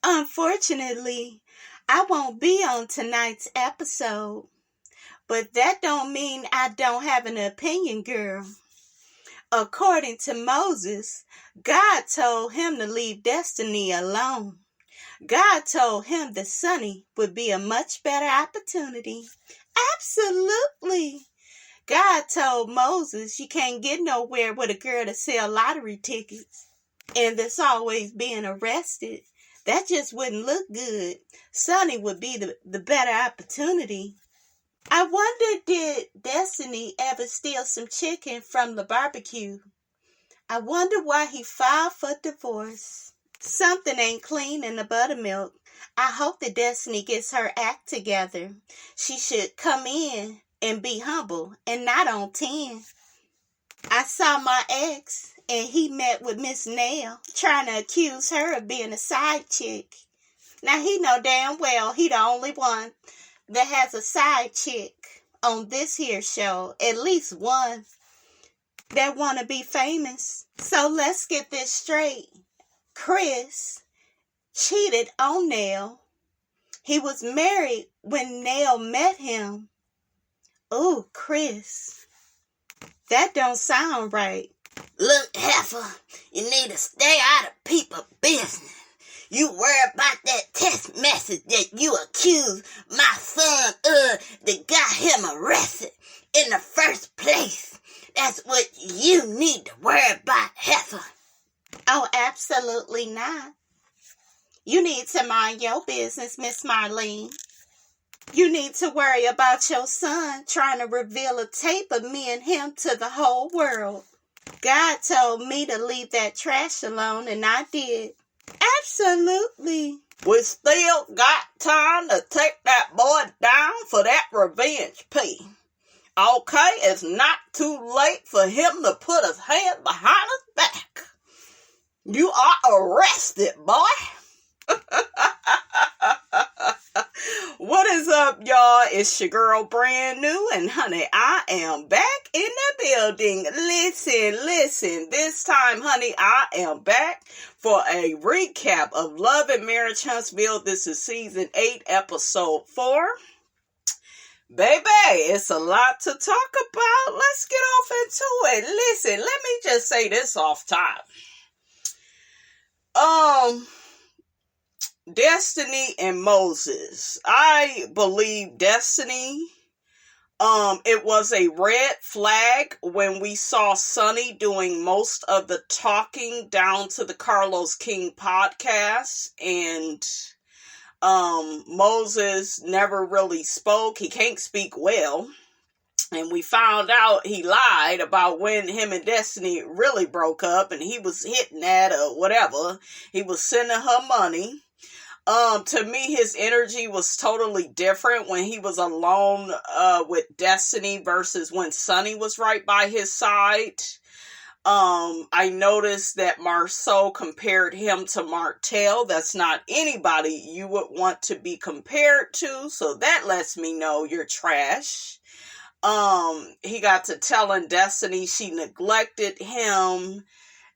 Unfortunately, I won't be on tonight's episode, but that don't mean I don't have an opinion, girl. According to Moses, God told him to leave Destiny alone. God told him that Sunni would be a much better opportunity. Absolutely. God told Moses you can't get nowhere with a girl to sell lottery tickets and that's always being arrested. That just wouldn't look good. Sunni would be the better opportunity. I wonder, did Destiny ever steal some chicken from the barbecue? I wonder why he filed for divorce. Something ain't clean in the buttermilk. I hope that Destiny gets her act together. She should come in and be humble and not on 10. I saw my ex and he met with Miss Nail trying to accuse her of being a side chick. Now he know damn well he the only one that has a side chick on this here show. At least one that want to be famous. So let's get this straight. Chris cheated on Nail. He was married when Nail met him. Oh, Chris. That don't sound right. Look, Heifer, you need to stay out of people's business. You worry about that text message that you accused my son of that got him arrested in the first place. That's what you need to worry about, Heifer. Oh, absolutely not. You need to mind your business, Miss Marlene. You need to worry about your son trying to reveal a tape of me and him to the whole world. God told me to leave that trash alone, and I did. Absolutely. We still got time to take that boy down for that revenge plea. Okay, it's not too late for him to put his hand behind his back. You are arrested, boy. What is up, y'all? It's your girl, Brand New, and honey, I am back in the building. Listen. This time, honey, I am back for a recap of Love and Marriage Huntsville. This is season 8, episode 4. Baby, it's a lot to talk about. Let's get off into it. Listen, let me just say this off top. Destiny and Moses. I believe Destiny. It was a red flag when we saw Sunni doing most of the talking down to the Carlos King podcast, and Moses never really spoke. He can't speak well. And we found out he lied about when him and Destiny really broke up and he was hitting that or whatever. He was sending her money. To me, his energy was totally different when he was alone with Destiny versus when Sunni was right by his side. I noticed that Marceau compared him to Martell. That's not anybody you would want to be compared to, so that lets me know you're trash. He got to telling Destiny she neglected him.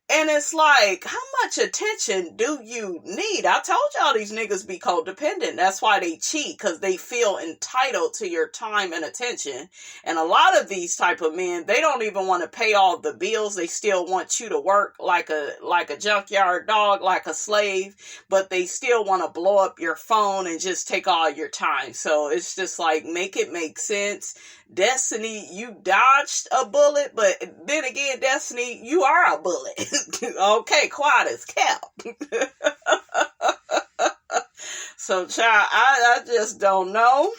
And it's like, how much attention do you need? I told y'all these niggas be codependent. That's why they cheat, because they feel entitled to your time and attention. And a lot of these type of men, they don't even want to pay all the bills. They still want you to work like a junkyard dog, like a slave. But they still want to blow up your phone and just take all your time. So it's just like, make it make sense. Destiny, you dodged a bullet, but then again, Destiny, you are a bullet. Okay, quiet as kept. So, child, I just don't know.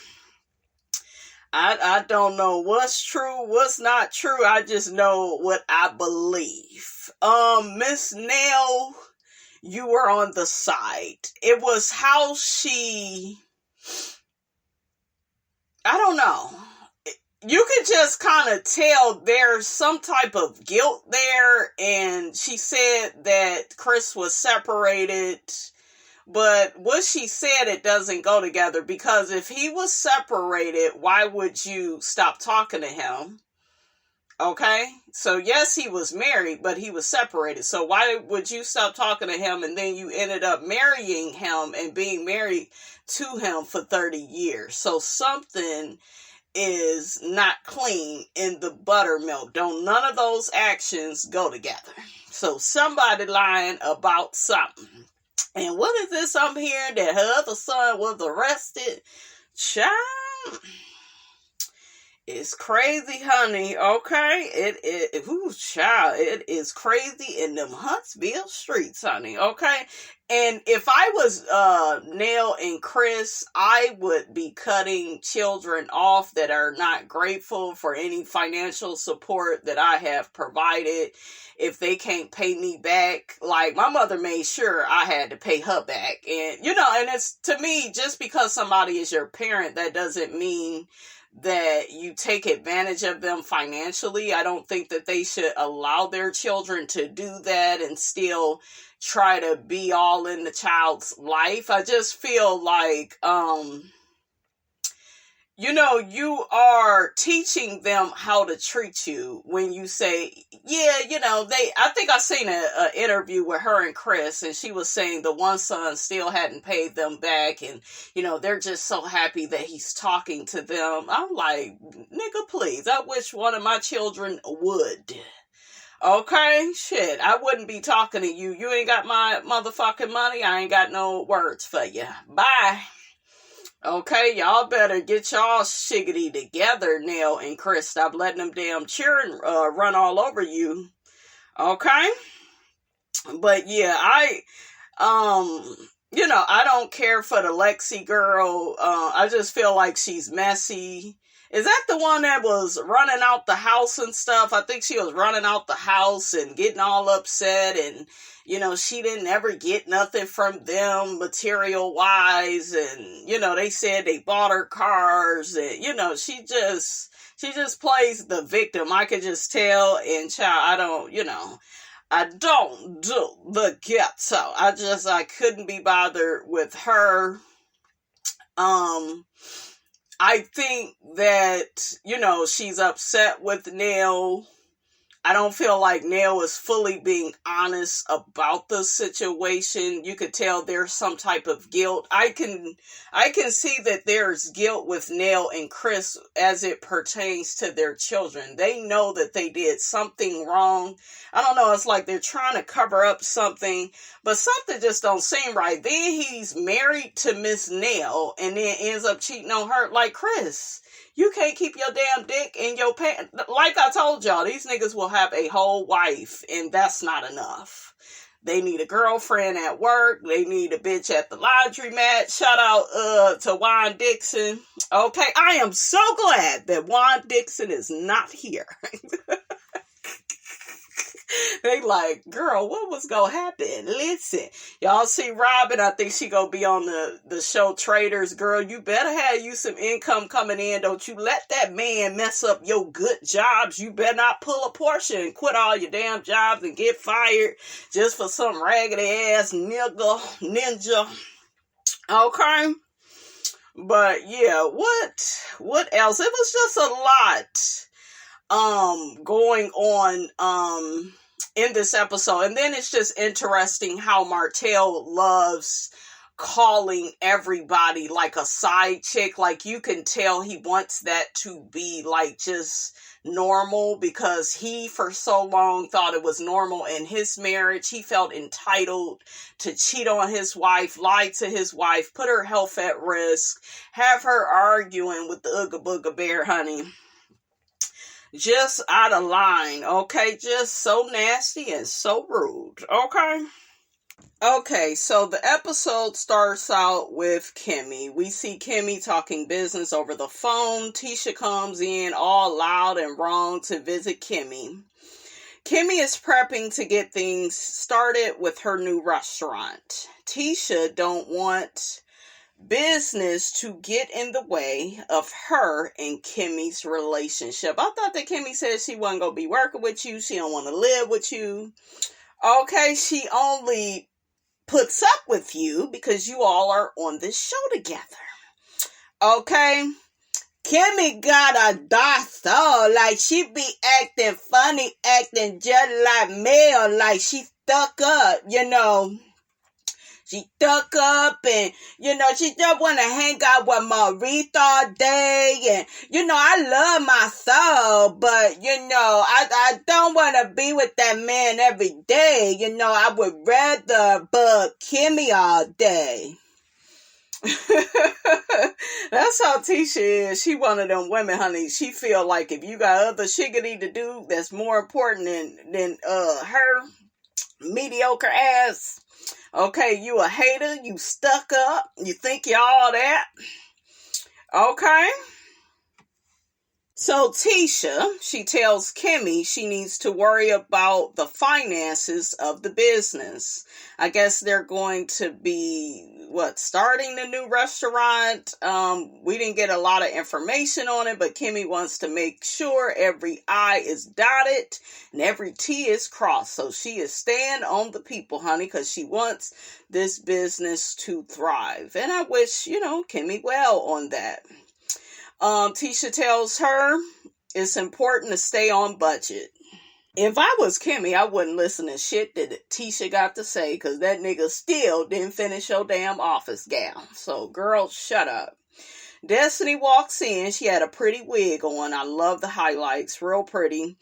I don't know what's true, what's not true. I just know what I believe. Miss Nail, you were on the side. It was how she, I don't know. You could just kind of tell there's some type of guilt there, and she said that Chris was separated, but what she said, it doesn't go together, because if he was separated, why would you stop talking to him? Okay? So yes, he was married, but he was separated. So why would you stop talking to him and then you ended up marrying him and being married to him for 30 years? So something is not clean in the buttermilk. Don't none of those actions go together. So somebody lying about something. And what is this I'm hearing that her other son was arrested? Child, it's crazy, honey. Okay, child, it is crazy in them Huntsville streets, honey. Okay, and if I was Nell and Chris, I would be cutting children off that are not grateful for any financial support that I have provided. If they can't pay me back, like my mother made sure I had to pay her back, and and it's, to me, just because somebody is your parent, that doesn't mean that you take advantage of them financially. I don't think that they should allow their children to do that and still try to be all in the child's life. I just feel like, you are teaching them how to treat you when you say, I think I seen a interview with her and Chris, and she was saying the one son still hadn't paid them back, and, they're just so happy that he's talking to them. I'm like, nigga, please, I wish one of my children would. Okay, shit, I wouldn't be talking to you. You ain't got my motherfucking money. I ain't got no words for you. Bye. Okay, y'all better get y'all shiggity together, Nell and Chris. Stop letting them damn children run all over you. Okay? But yeah, I don't care for the Lexi girl. I just feel like she's messy. Is that the one that was running out the house and stuff? I think she was running out the house and getting all upset, and she didn't ever get nothing from them material wise, and they said they bought her cars, and she just plays the victim. I could just tell, and child, I don't do the ghetto. I couldn't be bothered with her. I think that, she's upset with Nell. I don't feel like Nell is fully being honest about the situation. You could tell there's some type of guilt. I can see that there's guilt with Nell and Chris as it pertains to their children. They know that they did something wrong. I don't know, it's like they're trying to cover up something, but something just don't seem right. Then he's married to Miss Nell and then ends up cheating on her. Like, Chris, you can't keep your damn dick in your pants. Like I told y'all, these niggas will have a whole wife, and that's not enough. They need a girlfriend at work. They need a bitch at the laundromat. Shout out to Juan Dixon. Okay, I am so glad that Juan Dixon is not here. They like, girl, what was gonna happen? Listen, y'all see Robin, I think she gonna be on the show Traders. Girl, you better have you some income coming in. Don't you let that man mess up your good jobs. You better not pull a Portia and quit all your damn jobs and get fired just for some raggedy ass ninja. Okay? But yeah, what else? It was just a lot going on in this episode. And then it's just interesting how Martell loves calling everybody like a side chick. Like, you can tell he wants that to be like just normal, because he for so long thought it was normal in his marriage. He felt entitled to cheat on his wife, lie to his wife, put her health at risk, have her arguing with the Ooga Booga Bear, honey. Just out of line, okay? Just so nasty and so rude, okay? Okay, so the episode starts out with Kimmy. We see Kimmy talking business over the phone. Tisha comes in all loud and wrong to visit Kimmy. Kimmy is prepping to get things started with her new restaurant. Tisha don't want business to get in the way of her and Kimmy's relationship. I thought that Kimmy said she wasn't going to be working with you. She don't want to live with you. Okay, she only puts up with you because you all are on this show together. Okay, Kimmy got a doctor, like she be acting funny, acting just like Mel, like she stuck up, She stuck up and, she just want to hang out with Maurice all day. And, I love my soul, but, I don't want to be with that man every day. I would rather bug Kimmy all day. That's how Tisha is. She one of them women, honey. She feel like if you got other shiggity to do that's more important than her mediocre ass, okay, you a hater, you stuck up, you think you all that, okay? So Tisha, she tells Kimmy she needs to worry about the finances of the business. I guess they're going to be, starting the new restaurant. We didn't get a lot of information on it, but Kimmy wants to make sure every I is dotted and every T is crossed. So she is staying on the people, honey, because she wants this business to thrive. And I wish, Kimmy well on that. Tisha tells her it's important to stay on budget. If I was Kimmy, I wouldn't listen to shit that Tisha got to say, because that nigga still didn't finish your damn office gown. So, girl, shut up. Destiny walks in. She had a pretty wig on. I love the highlights. Real pretty.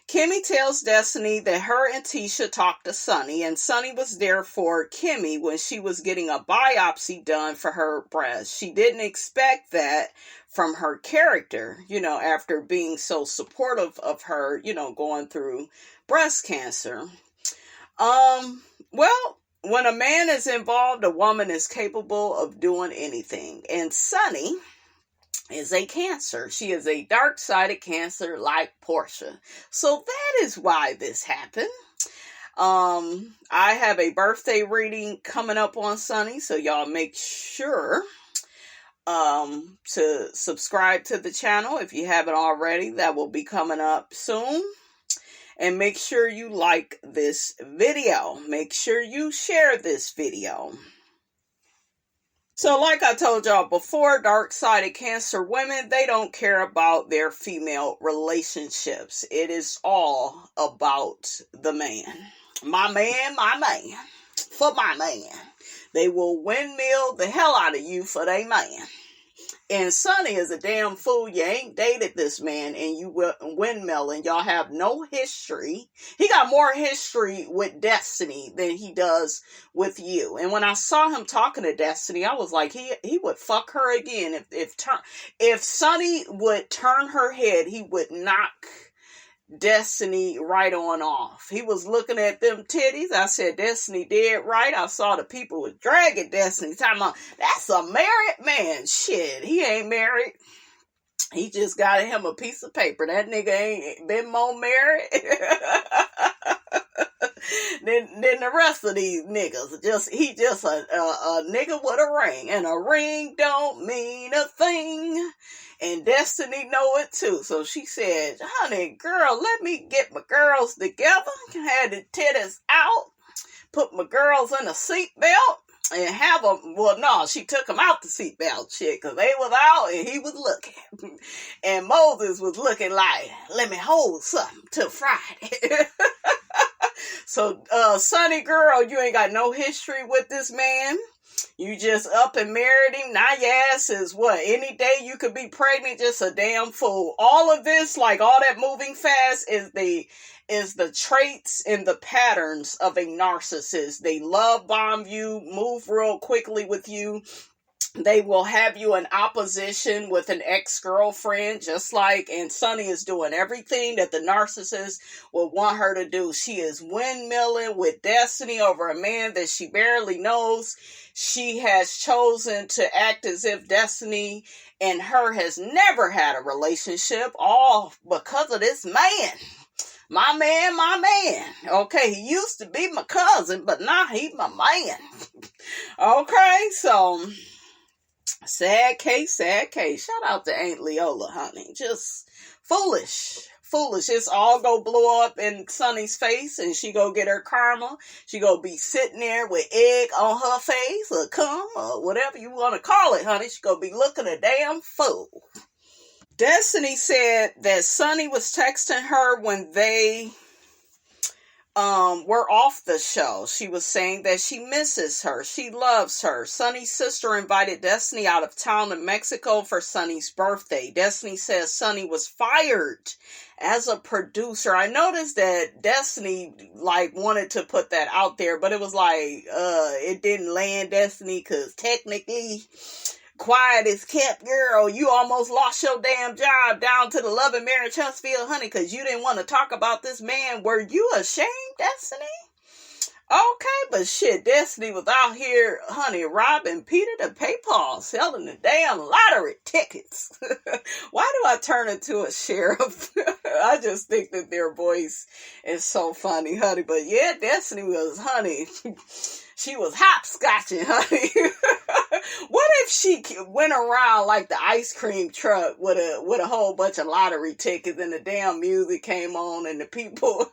Kimmy tells Destiny that her and Tisha talked to Sunni, and Sunni was there for Kimmy when she was getting a biopsy done for her breast. She didn't expect that from her character, after being so supportive of her, going through breast cancer. Well, when a man is involved, a woman is capable of doing anything. And Sunni is a Cancer. She is a dark-sided Cancer like Portia. So that is why this happened. I have a birthday reading coming up on Sunni, so y'all make sure to subscribe to the channel if you haven't already. That will be coming up soon. And make sure you like this video. Make sure you share this video. So like I told y'all before, dark-sided Cancer women, they don't care about their female relationships. It is all about the man. My man, for my man. They will windmill the hell out of you for their man. And Sunni is a damn fool. You ain't dated this man and you windmill and y'all have no history. He got more history with Destiny than he does with you. And when I saw him talking to Destiny, I was like, he would fuck her again. If Sunni would turn her head, he would knock Destiny right on off. He was looking at them titties. I said, Destiny did right. I saw the people was dragging Destiny, talking about, that's a married man. Shit, he ain't married. He just got him a piece of paper. That nigga ain't been more married than the rest of these niggas. He just a nigga with a ring, and a ring don't mean a thing. And Destiny know it too. So she said, honey, girl, let me get my girls together. Had the titties out. Put my girls in a seatbelt. And have them, she took them out the seatbelt shit. Because they was out and he was looking. And Moses was looking like, let me hold something till Friday. So, Sunni girl, you ain't got no history with this man. You just up and married him. Now your ass is what? Any day you could be pregnant, just a damn fool. All of this, like all that moving fast, is the traits and the patterns of a narcissist. They love bomb you, move real quickly with you. They will have you in opposition with an ex-girlfriend, and Sunni is doing everything that the narcissist will want her to do. She is windmilling with Destiny over a man that she barely knows. She has chosen to act as if Destiny and her has never had a relationship, all because of this man. My man. Okay, he used to be my cousin, but now he's my man. Okay, so sad case. Shout out to Aunt Leola, honey. Just foolish. It's all go blow up in Sunni's face, and she go get her karma. She go be sitting there with egg on her face, or cum, or whatever you want to call it, honey. She go be looking a damn fool. Destiny said that Sunni was texting her when they were off the show. She was saying that she misses her. She loves her. Sunni's sister invited Destiny out of town to Mexico for Sunni's birthday. Destiny says Sunni was fired as a producer. I noticed that Destiny wanted to put that out there, but it was it didn't land, Destiny, because technically, quiet as kept, girl. You almost lost your damn job down to the Love and Marriage Huntsville, honey, because you didn't want to talk about this man. Were you ashamed, Destiny? Okay, but shit, Destiny was out here, honey, robbing Peter to pay Paul, selling the damn lottery tickets. Why do I turn into a sheriff? I just think that their voice is so funny, honey. But yeah, Destiny was, honey, she was hopscotching, honey. What if she went around like the ice cream truck with a whole bunch of lottery tickets and the damn music came on and the people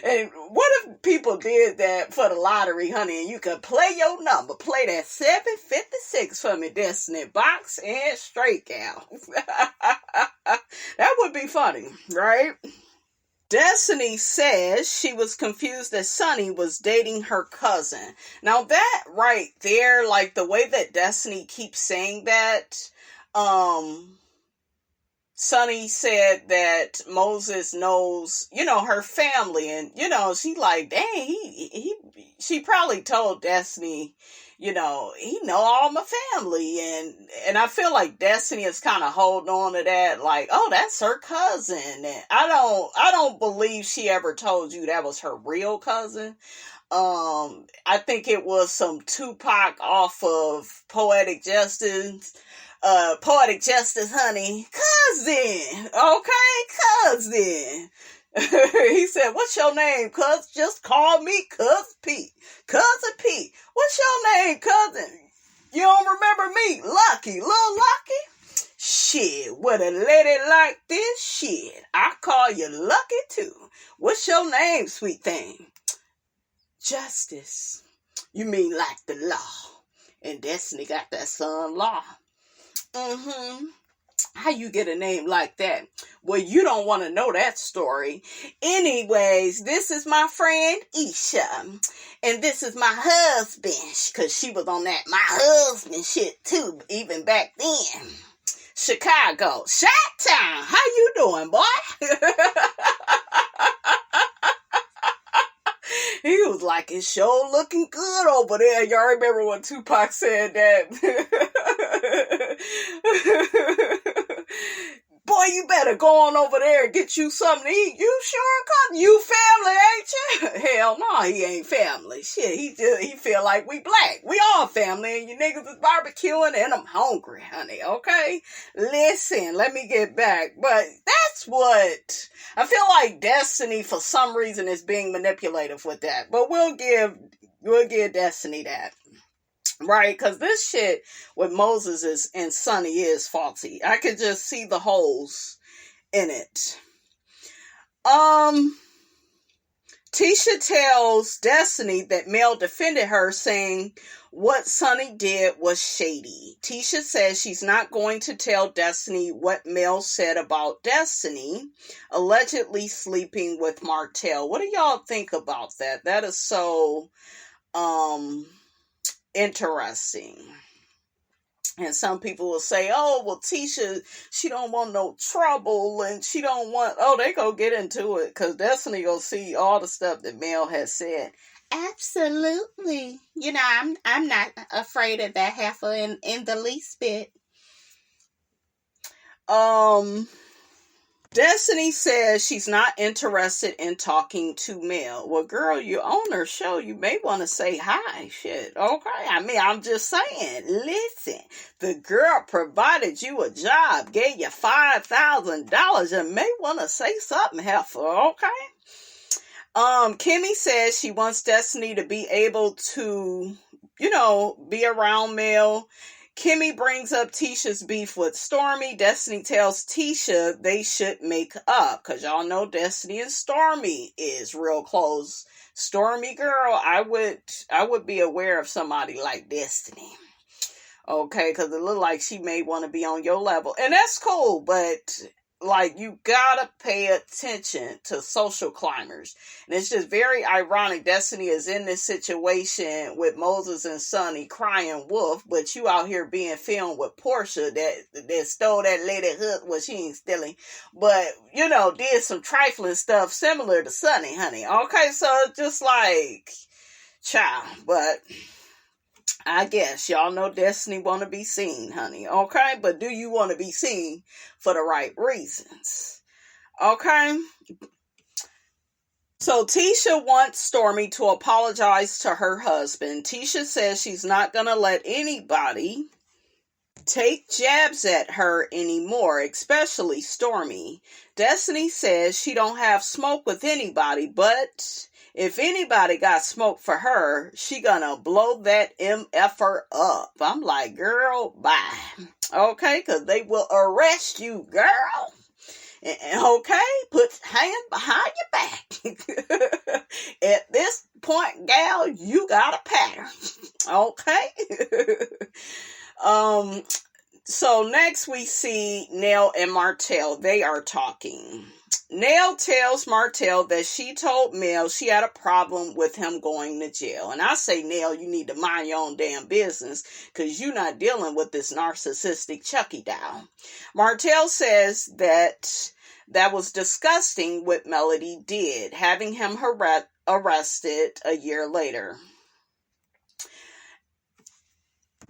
and what if people did that for the lottery, honey, and you could play your number, play that 756 for me, Destiny, box and straight out. That would be funny, right? Destiny says she was confused that Sunni was dating her cousin. Now that right there, the way that Destiny keeps saying that, Sunni said that Moses knows, her family, and, she dang, she probably told Destiny, he know all my family, and I feel like Destiny is kind of holding on to that, oh, that's her cousin, and I don't believe she ever told you that was her real cousin. I think it was some Tupac off of Poetic Justice, honey, cousin, okay, cousin. He said, what's your name, cuz? Just call me Cuz Pete. Cousin Pete. What's your name, cousin? You don't remember me? Lucky. Little Lucky? Shit, with a lady like this, shit, I call you Lucky too. What's your name, sweet thing? Justice. You mean like the law. And Destiny got that son Law. How you get a name like that? Well, you don't want to know that story. Anyways, this is my friend Isha. And this is my husband. Because she was on that my husband shit too, even back then. Chicago. Chi-Town. How you doing, boy? He was like, it's sure looking good over there. Y'all remember when Tupac said that? Boy, you better go on over there and get you something to eat. You sure, cuz you family, ain't you? Hell no, he ain't family. Shit, he feel like we black. We all family, and you niggas is barbecuing, and I'm hungry, honey, okay? Listen, let me get back. But that's what... I feel like Destiny, for some reason, is being manipulative with that. But we'll give Destiny that. Right, because this shit with Moses and Sunni is faulty. I could just see the holes in it. Tisha tells Destiny that Mel defended her, saying what Sunni did was shady. Tisha says she's not going to tell Destiny what Mel said about Destiny allegedly sleeping with Martell. What do y'all think about that? That is so interesting. And some people will say, oh, well, Tisha, she don't want no trouble, and she don't want, they go get into it, because Destiny go see all the stuff that Mel has said. Absolutely. I'm not afraid of that heifer in the least bit. Destiny says she's not interested in talking to Mel. Well, girl, you own her show. You may want to say hi. Shit. Okay. I mean, I'm just saying. Listen, the girl provided you a job, gave you $5,000, and may want to say something, heifer. Okay. Kimmy says she wants Destiny to be able to, be around Mel. Kimmy brings up Tisha's beef with Stormy. Destiny tells Tisha they should make up, because y'all know Destiny and Stormy is real close. Stormy, girl, I would be aware of somebody like Destiny. Okay, because it looked like she may want to be on your level. And that's cool, but like, you gotta pay attention to social climbers. And it's just very ironic. Destiny is in this situation with Moses and Sunni crying wolf, but you out here being filmed with Portia that stole that lady hook. Well, she ain't stealing, but did some trifling stuff similar to Sunni, honey. Okay, so it's just like, child, but I guess y'all know Destiny want to be seen, honey. Okay, but do you want to be seen for the right reasons? Okay. So Tisha wants Stormy to apologize to her husband. Tisha says she's not going to let anybody take jabs at her anymore, especially Stormy. Destiny says she don't have smoke with anybody, but if anybody got smoke for her, she gonna blow that MFer up. I'm like, girl, bye. Okay, because they will arrest you, girl. Okay, put hand behind your back. At this point, gal, you got a pattern. Okay. So next we see Nell and Martell. They are talking. Nell tells Martell that she told Mel she had a problem with him going to jail. And I say, Nell, you need to mind your own damn business, because you're not dealing with this narcissistic Chucky doll. Martell says that was disgusting what Melody did, having him arrested a year later.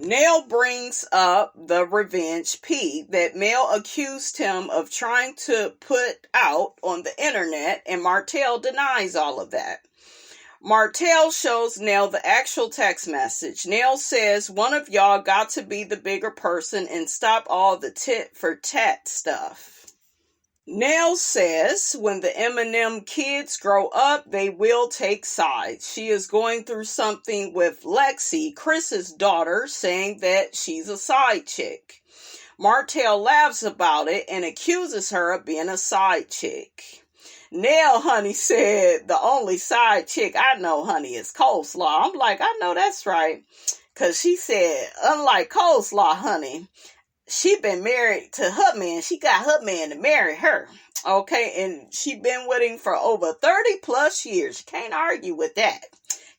Nell brings up the revenge P that Mel accused him of trying to put out on the internet, and Martell denies all of that. Martell shows Nell the actual text message. Nell says, one of y'all got to be the bigger person and stop all the tit for tat stuff. Nell says when the Eminem kids grow up, they will take sides. She is going through something with Lexi, Chris's daughter, saying that she's a side chick. Martell laughs about it and accuses her of being a side chick. Nell, honey, said the only side chick I know, honey, is Coleslaw. I'm like, I know that's right. Because she said, unlike Coleslaw, honey, she been married to her man. She got her man to marry her. Okay, and she been with him for over 30 plus years. Can't argue with that.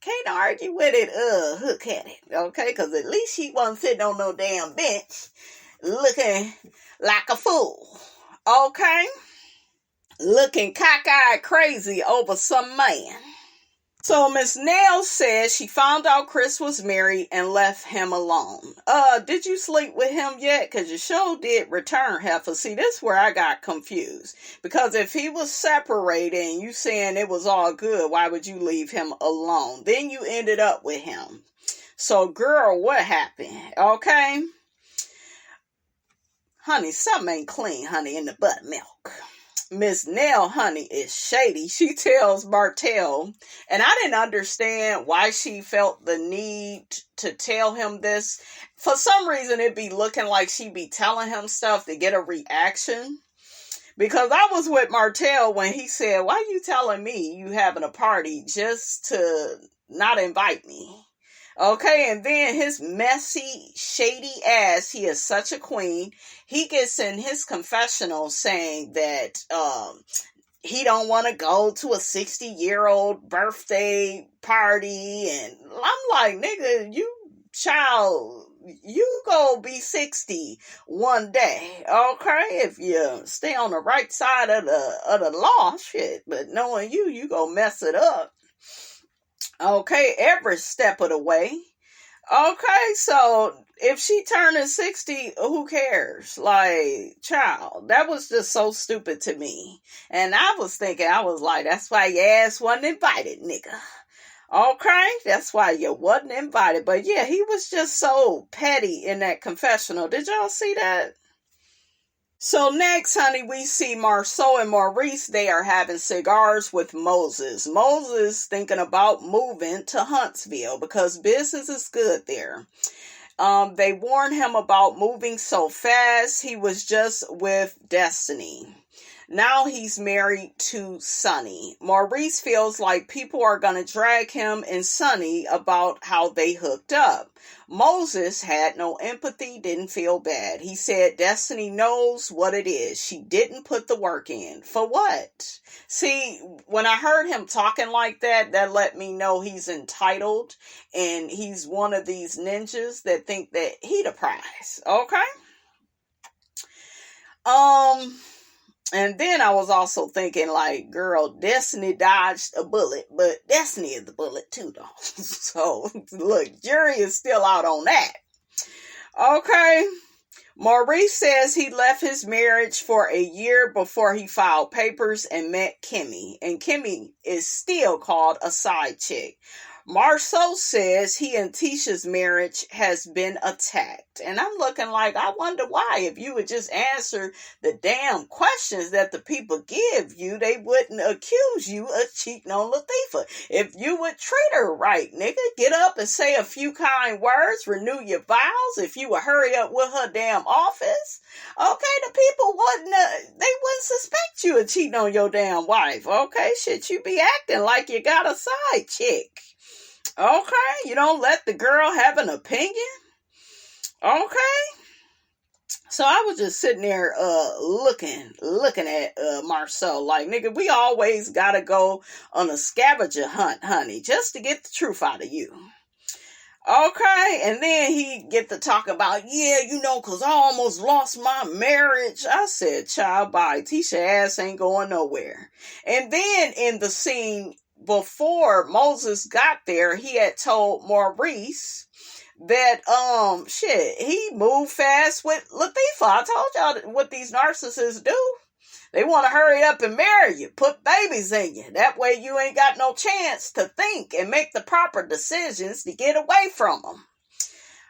Can't argue with it, hook at it. Okay, because at least she wasn't sitting on no damn bench looking like a fool. Okay? Looking cockeyed crazy over some man. So Miss Nell says she found out Chris was married and left him alone. Did you sleep with him yet? Because your show did return heifer. See, this is where I got confused. Because if he was separated and you saying it was all good, why would you leave him alone? Then you ended up with him. So girl, what happened? Okay? Honey, something ain't clean, honey, in the buttermilk. Miss Nell, honey, is shady. She tells Martell, and I didn't understand why she felt the need to tell him this. For some reason, it be looking like she be telling him stuff to get a reaction. Because I was with Martell when he said, why you telling me you having a party just to not invite me? Okay, and then his messy, shady ass, he is such a queen. He gets in his confessional saying that he don't want to go to a 60-year-old birthday party. And I'm like, nigga, you gonna be 60 one day, okay? If you stay on the right side of the law, shit. But knowing you gonna mess it up. Okay, every step of the way. Okay, so if she turning 60, who cares? Like, child, that was just so stupid to me. And I was like, that's why your ass wasn't invited, nigga. Okay, that's why you wasn't invited. But yeah, he was just so petty in that confessional. Did y'all see that? So next, honey, we see Marceau and Maurice. They are having cigars with Moses. Moses thinking about moving to Huntsville because business is good there. They warned him about moving so fast. He was just with Destiny. Now he's married to Sunni. Maurice feels like people are going to drag him and Sunni about how they hooked up. Moses had no empathy, didn't feel bad. He said Destiny knows what it is. She didn't put the work in. For what? See, when I heard him talking like that, that let me know he's entitled and he's one of these ninjas that think that he the prize. Okay? And then I was also thinking, like, girl, Destiny dodged a bullet, but Destiny is the bullet too, though. So, look, jury is still out on that. Okay. Maurice says he left his marriage for a year before he filed papers and met Kimmy. And Kimmy is still called a side chick. Marceau says he and Tisha's marriage has been attacked. And I'm looking like, I wonder why. If you would just answer the damn questions that the people give you, they wouldn't accuse you of cheating on Latifah. If you would treat her right, nigga, get up and say a few kind words, renew your vows. If you would hurry up with her damn office, okay, the people they wouldn't suspect you of cheating on your damn wife. Okay, shit, you be acting like you got a side chick. Okay, you don't let the girl have an opinion. Okay, so I was just sitting there, looking at Marceau like, nigga, we always gotta go on a scavenger hunt, honey, just to get the truth out of you. Okay, and then he get to talk about, yeah, you know, cause I almost lost my marriage. I said, child, bye. Tisha ass ain't going nowhere. And then in the scene before Moses got there, he had told Maurice that he moved fast with Latifah. I told y'all what these narcissists do. They want to hurry up and marry you, put babies in you. That way you ain't got no chance to think and make the proper decisions to get away from them.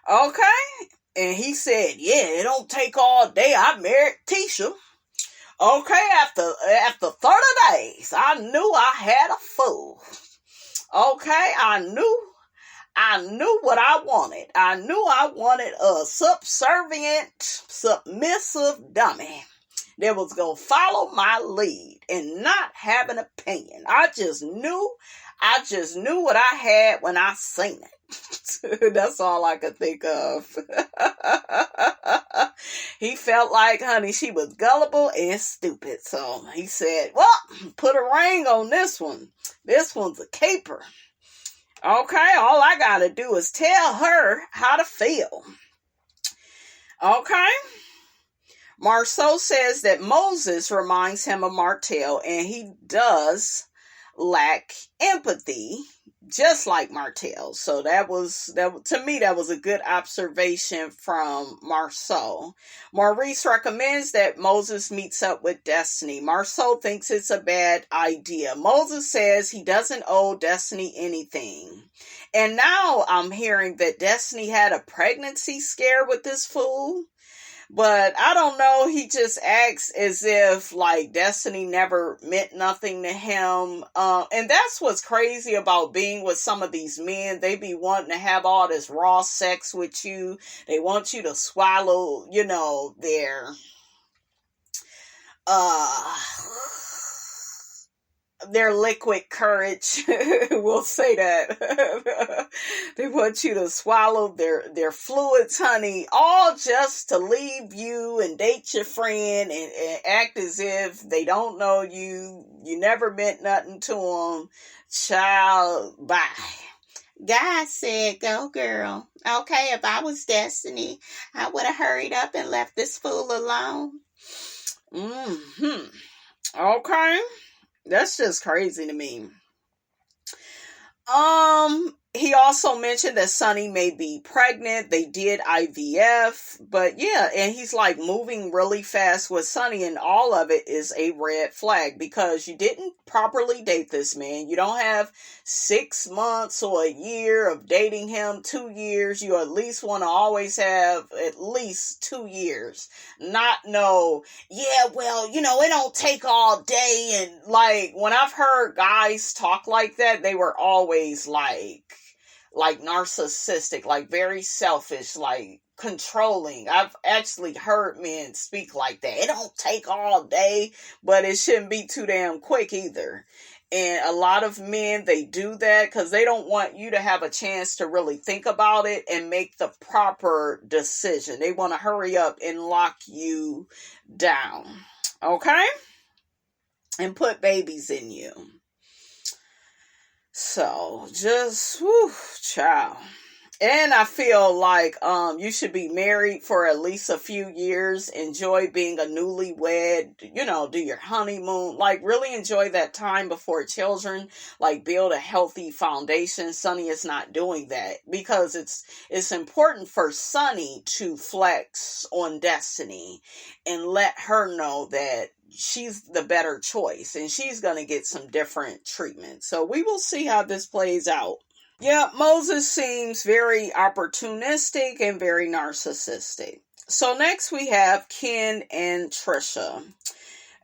Okay? And he said, yeah, it don't take all day. I married Tisha. Okay, after 30 days, I knew I had a fool. Okay, I knew what I wanted. I knew I wanted a subservient, submissive dummy that was going to follow my lead and not have an opinion. I just knew what I had when I seen it. That's all I could think of. He felt like, honey, she was gullible and stupid. So he said, well, put a ring on this one. This one's a caper. Okay, all I got to do is tell her how to feel. Okay. Marceau says that Moses reminds him of Martell, and he does lack empathy, just like Martell. So that to me, that was a good observation from Marceau. Maurice recommends that Moses meets up with Destiny. Marceau thinks it's a bad idea. Moses says he doesn't owe Destiny anything. And now I'm hearing that Destiny had a pregnancy scare with this fool. But I don't know, he just acts as if, like, Destiny never meant nothing to him. And that's what's crazy about being with some of these men. They be wanting to have all this raw sex with you. They want you to swallow, you know, their liquid courage. We'll say that. They want you to swallow their fluids, honey, all just to leave you and date your friend and act as if they don't know you. You never meant nothing to them. Child, bye. God said, go girl. Okay, if I was Destiny, I would have hurried up and left this fool alone. Okay. That's just crazy to me. He also mentioned that Sunni may be pregnant. They did IVF, but yeah, and he's like moving really fast with Sunni, and all of it is a red flag because you didn't properly date this man. You don't have 6 months or a year of dating him, 2 years. You at least want to always have at least 2 years. Not no, yeah, well, you know, it don't take all day. And like, when I've heard guys talk like that, they were always like, like narcissistic, like very selfish, like controlling. I've actually heard men speak like that. It don't take all day, but it shouldn't be too damn quick either. And a lot of men, they do that because they don't want you to have a chance to really think about it and make the proper decision. They want to hurry up and lock you down. Okay? And put babies in you. So, just, whew, child. And I feel like you should be married for at least a few years. Enjoy being a newlywed. You know, do your honeymoon. Like, really enjoy that time before children. Like, build a healthy foundation. Sunni is not doing that because it's important for Sunni to flex on Destiny and let her know that she's the better choice and she's going to get some different treatment. So we will see how this plays out. Yeah, Moses seems very opportunistic and very narcissistic. So next we have Ken and Trisha.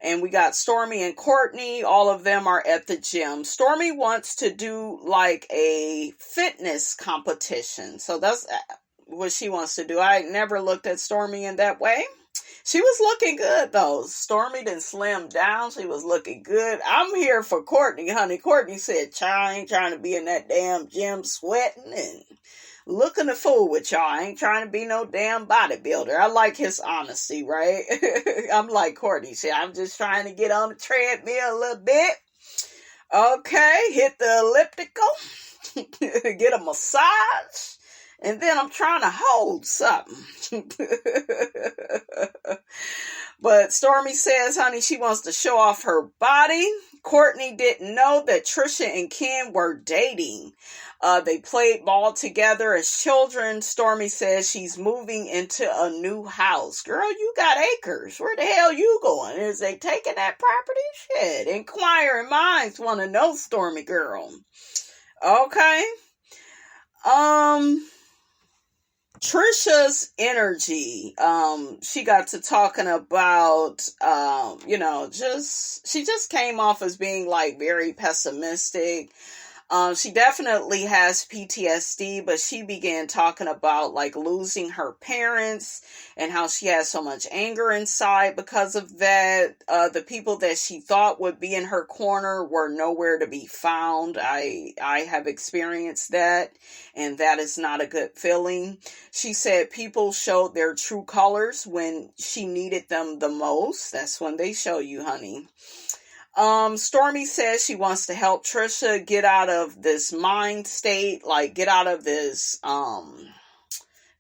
And we got Stormy and Courtney. All of them are at the gym. Stormy wants to do like a fitness competition. So that's what she wants to do. I never looked at Stormy in that way. She was looking good, though. Stormy done slimmed down. She was looking good. I'm here for Courtney, honey. Courtney said, "Child, I ain't trying to be in that damn gym sweating and looking a fool with y'all. I ain't trying to be no damn bodybuilder." I like his honesty, right? I'm like Courtney said, "I'm just trying to get on the treadmill a little bit. Okay, hit the elliptical, get a massage. And then I'm trying to hold something." But Stormy says, honey, she wants to show off her body. Courtney didn't know that Trisha and Ken were dating. They played ball together as children. Stormy says she's moving into a new house. Girl, you got acres. Where the hell you going? Is they taking that property? Shit. Inquiring minds want to know, Stormy girl. Okay. Trisha's energy, she got to talking about, she just came off as being like very pessimistic. She definitely has PTSD, but she began talking about like losing her parents and how she has so much anger inside because of that. The people that she thought would be in her corner were nowhere to be found. I have experienced that, and that is not a good feeling. She said people showed their true colors when she needed them the most. That's when they show you, honey. Stormy says she wants to help Trisha get out of this mind state, like get out of this,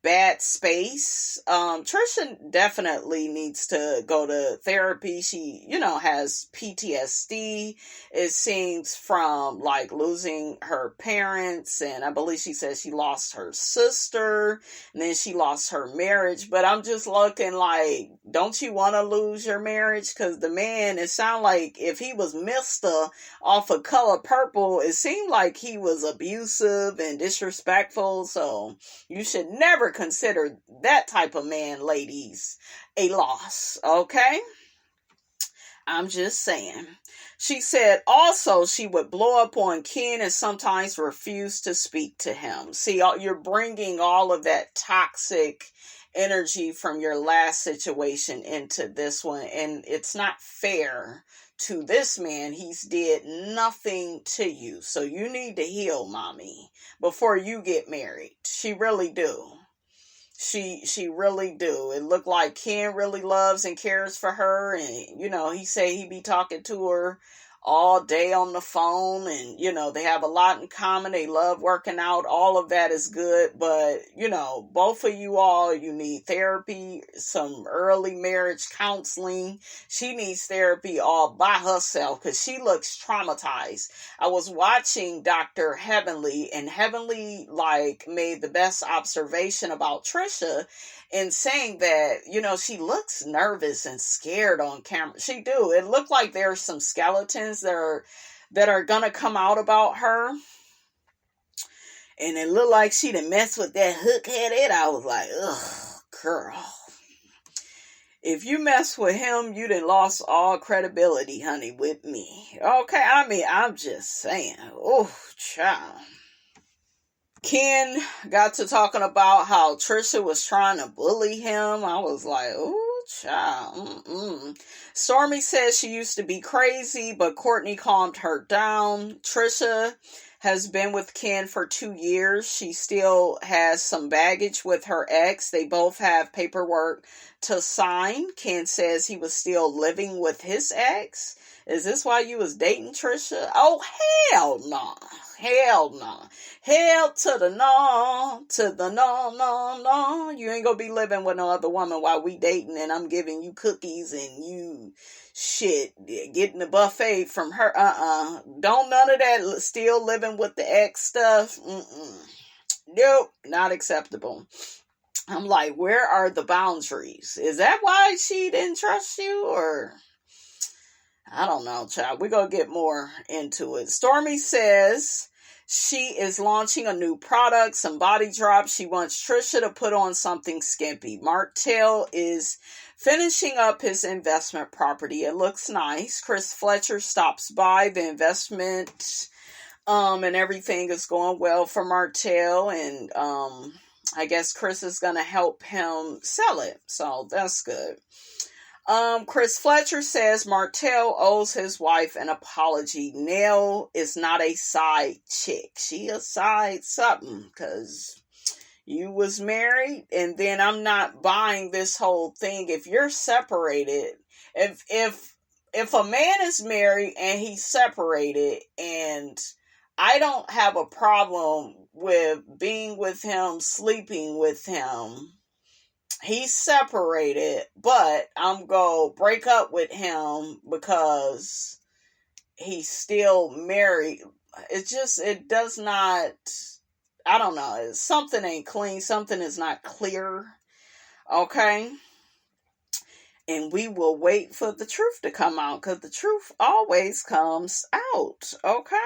bad space. Trisha definitely needs to go to therapy. She, has PTSD. It seems from like losing her parents, and I believe she says she lost her sister, and then she lost her marriage. But I'm just looking like, don't you want to lose your marriage? Because the man, it sounded like if he was Mr. off of Color Purple, it seemed like he was abusive and disrespectful. So you should never consider that type of man, ladies, a loss. Okay? I'm just saying. She said also she would blow up on Ken and sometimes refuse to speak to him. See, you're bringing all of that toxic energy from your last situation into this one, and it's not fair to this man. He's did nothing to you, so you need to heal, mommy, before you get married. She really do. She really do. It looked like Ken really loves and cares for her, and he say he be talking to her all day on the phone, and they have a lot in common. They love working out. All of that is good, but both of you all, you need therapy, some early marriage counseling. She needs therapy all by herself because she looks traumatized. I was watching Dr. Heavenly, and Heavenly made the best observation about Trisha in saying that, she looks nervous and scared on camera. She do. It looked like there's some skeletons that are gonna come out about her. And it looked like she done messed with that hook-headed. I was like, ugh, girl. If you mess with him, you done lost all credibility, honey, with me. Okay, I'm just saying. Oh, child. Ken got to talking about how Trisha was trying to bully him. I was like, ooh, child. Stormy says she used to be crazy, but Courtney calmed her down. Trisha has been with Ken for 2 years. She still has some baggage with her ex. They both have paperwork to sign. Ken says he was still living with his ex. Is this why you was dating Trisha? Oh, hell no. Hell no. Hell to the no. To the no, no, no. You ain't gonna be living with no other woman while we dating and I'm giving you cookies and you shit getting the buffet from her. Don't none of that still living with the ex stuff. Nope. Not acceptable. I'm like, where are the boundaries? Is that why she didn't trust you or... I don't know, child. We're going to get more into it. Stormy says she is launching a new product, some body drops. She wants Trisha to put on something skimpy. Martell is finishing up his investment property. It looks nice. Chris Fletcher stops by. The investment and everything is going well for Martell. And I guess Chris is going to help him sell it. So that's good. Chris Fletcher says Martell owes his wife an apology. Nell is not a side chick. She a side something because you was married and then I'm not buying this whole thing. If you're separated, if a man is married and he's separated and I don't have a problem with being with him, sleeping with him, he's separated, but I'm going to break up with him because he's still married. It does not, I don't know. Something ain't clean. Something is not clear. Okay. And we will wait for the truth to come out because the truth always comes out. Okay.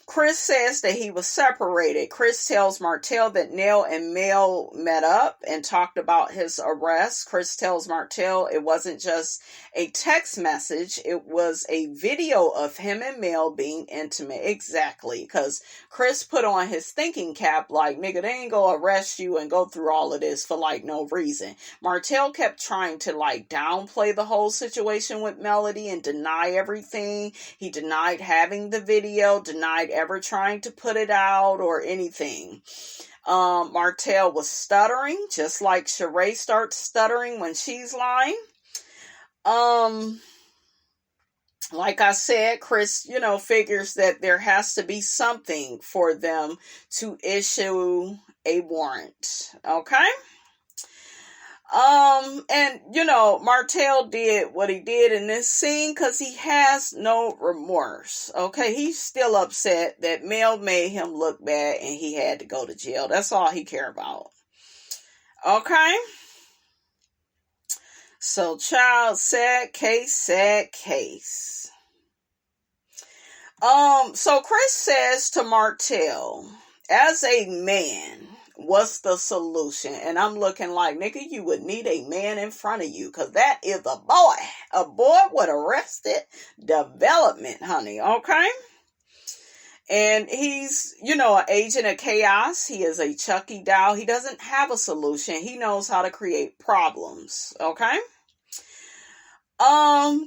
Chris says that he was separated. Chris tells Martell that Nell and Mel met up and talked about his arrest. Chris tells Martell it wasn't just a text message. It was a video of him and Mel being intimate. Exactly. Because Chris put on his thinking cap like, nigga, they ain't gonna arrest you and go through all of this for like no reason. Martell kept trying to like downplay the whole situation with Melody and deny everything. He denied having the video. Denied ever trying to put it out or anything. Martell was stuttering, just like Sheree starts stuttering when she's lying. Like I said, Chris, figures that there has to be something for them to issue a warrant. Okay? And Martell did what he did in this scene because he has no remorse. Okay, he's still upset that Mel made him look bad and he had to go to jail. That's all he cared about. Okay. So, child, sad case. So Chris says to Martell, as a man, what's the solution? And I'm looking like, nigga, you would need a man in front of you because that is a boy. A boy with arrested development, honey. Okay? And he's, an agent of chaos. He is a Chucky doll. He doesn't have a solution. He knows how to create problems. Okay?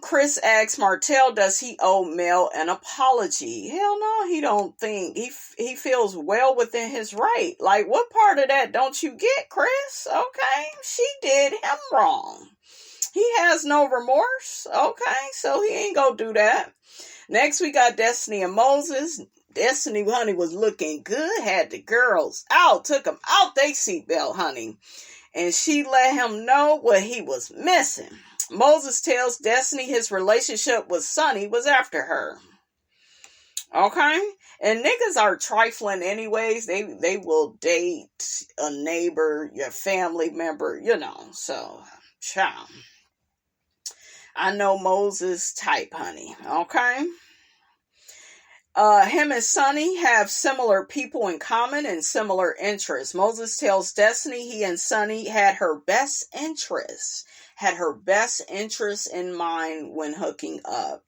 Chris asks Martell, does he owe Mel an apology? Hell no, he don't think. He feels well within his right. Like, what part of that don't you get, Chris? Okay, she did him wrong. He has no remorse. Okay, so he ain't gonna do that. Next, we got Destiny and Moses. Destiny, honey, was looking good. Had the girls out. Took them out they seatbelt, honey. And she let him know what he was missing. Moses tells Destiny his relationship with Sunni was after her. Okay? And niggas are trifling anyways. They will date a neighbor, your family member, So, child. I know Moses type, honey. Okay? Him and Sunni have similar people in common and similar interests. Moses tells Destiny he and Sunni had her best interests in mind when hooking up.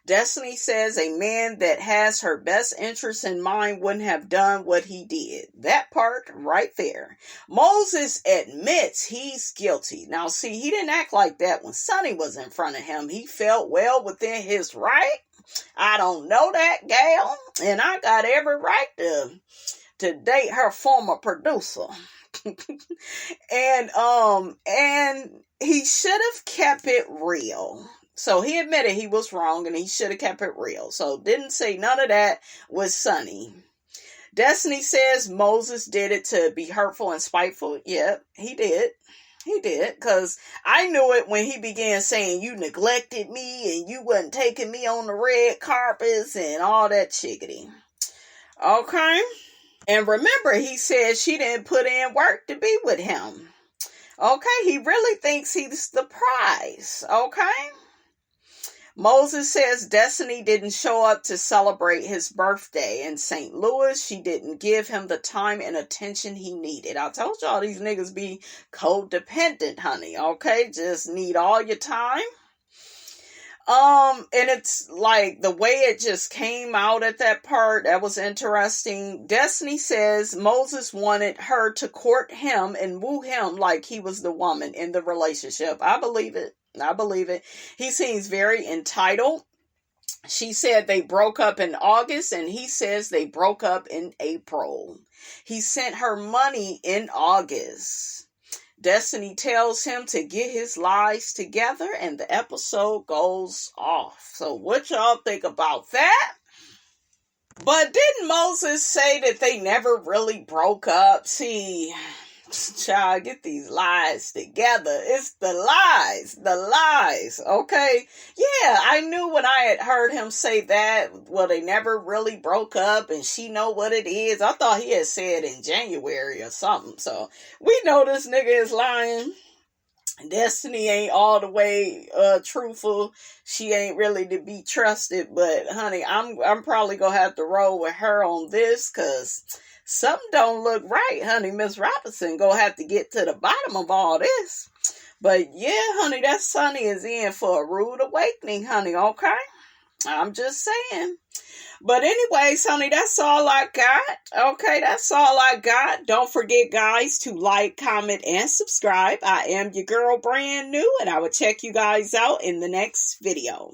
Destiny says a man that has her best interest in mind wouldn't have done what he did. That part right there. Moses admits he's guilty. Now, see, he didn't act like that when Sunni was in front of him. He felt well within his right. I don't know that gal, and I got every right to date her former producer. and he should have kept it real. So he admitted he was wrong and he should have kept it real. So didn't say none of that with Sunni. Destiny says Moses did it to be hurtful and spiteful. Yep, he did. He did, because I knew it when he began saying you neglected me and you wasn't taking me on the red carpets and all that chickadee. Okay? And remember, he said she didn't put in work to be with him. Okay? He really thinks he's the prize. Okay? Moses says Destiny didn't show up to celebrate his birthday in St. Louis. She didn't give him the time and attention he needed. I told y'all these niggas be codependent, honey. Okay? Just need all your time. And it's like the way it just came out at that part, that was interesting. Destiny says Moses wanted her to court him and woo him like he was the woman in the relationship. I believe it. I believe it. He seems very entitled. She said they broke up in August and he says they broke up in April. He sent her money in August. Destiny tells him to get his lies together and the episode goes off. So what y'all think about that? But didn't Moses say that they never really broke up? See, child, get these lies together. It's the lies, okay? Yeah, I knew when I had heard him say that, well, they never really broke up and she know what it is. I thought he had said in January or something. So we know this nigga is lying. Destiny ain't all the way truthful. She ain't really to be trusted. But honey, I'm probably gonna have to roll with her on this, because something don't look right, honey. Miss Robinson gonna have to get to the bottom of all this. But yeah, honey, that Sunni is in for a rude awakening, honey, okay? I'm just saying. But anyways, honey, that's all I got. Okay, that's all I got. Don't forget, guys, to like, comment, and subscribe. I am your girl, brand new, and I will check you guys out in the next video.